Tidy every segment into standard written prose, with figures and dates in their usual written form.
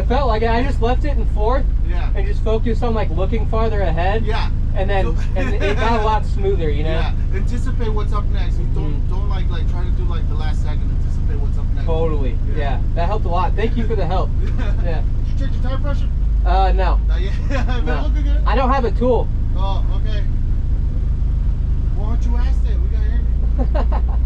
felt like it. I just left it in fourth. Yeah. And just focused on like looking farther ahead. Yeah. And then and it got a lot smoother, you know. Yeah. Anticipate what's up next. You don't like try to do like the last second. Anticipate what's up next. Totally. Yeah. That helped a lot. Thank you for the help. Yeah. Did you check your tire pressure? No. Not yet. No. Looking good? I don't have a tool. Oh, okay. Why don't you ask it? We got here.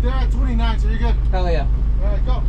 They're at 29, so you're good. Hell yeah. All right, go.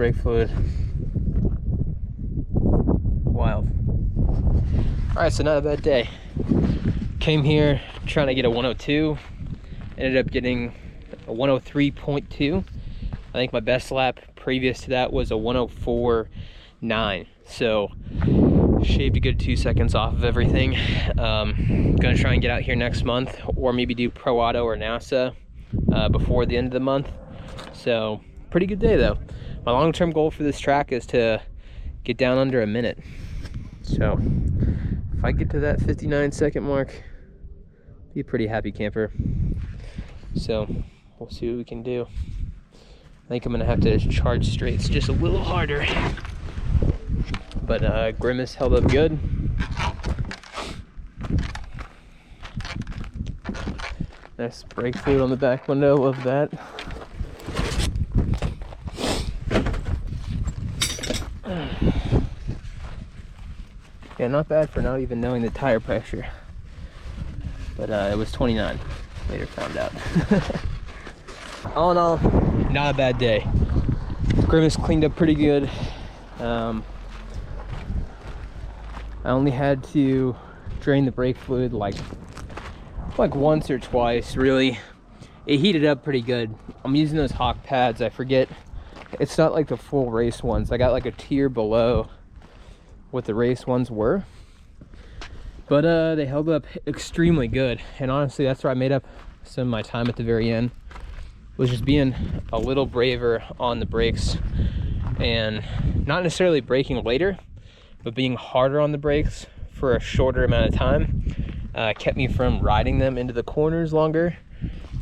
brake fluid. Wild. All right, so not a bad day. Came here trying to get a 102. Ended up getting a 103.2. I think my best lap previous to that was a 104.9. So shaved a good 2 seconds off of everything. Gonna try and get out here next month, or maybe do Pro Auto or NASA before the end of the month. So pretty good day though. My long-term goal for this track is to get down under a minute. So if I get to that 59-second mark, be a pretty happy camper. So we'll see what we can do. I think I'm gonna have to charge straights just a little harder. But Grimace held up good. Nice brake fluid on the back window, love that. Yeah, not bad for not even knowing the tire pressure. But it was 29, later found out. All in all, not a bad day. Grimace cleaned up pretty good. I only had to drain the brake fluid like once or twice, really. It heated up pretty good. I'm using those Hawk pads. I forget, it's not like the full race ones. I got like a tier below what the race ones were, but they held up extremely good. And honestly, that's where I made up some of my time at the very end, was just being a little braver on the brakes and not necessarily braking later, but being harder on the brakes for a shorter amount of time. Kept me from riding them into the corners longer,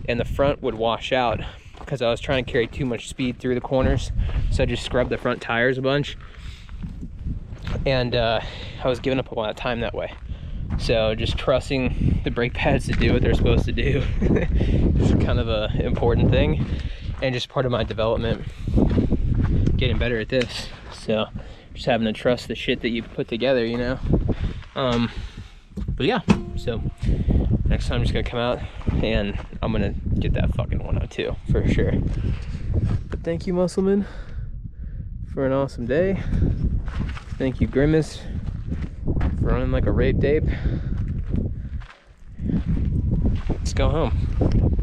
and the front would wash out because I was trying to carry too much speed through the corners. So I just scrubbed the front tires a bunch, and I was giving up a lot of time that way. So just trusting the brake pads to do what they're supposed to do is kind of a important thing, and just part of my development, getting better at this. So just having to trust the shit that you put together, you know. But yeah, so next time I'm just gonna come out and I'm gonna get that fucking 102 for sure. But thank you, Muscleman, for an awesome day. Thank you, Grimace, for running like a raped ape. Let's go home.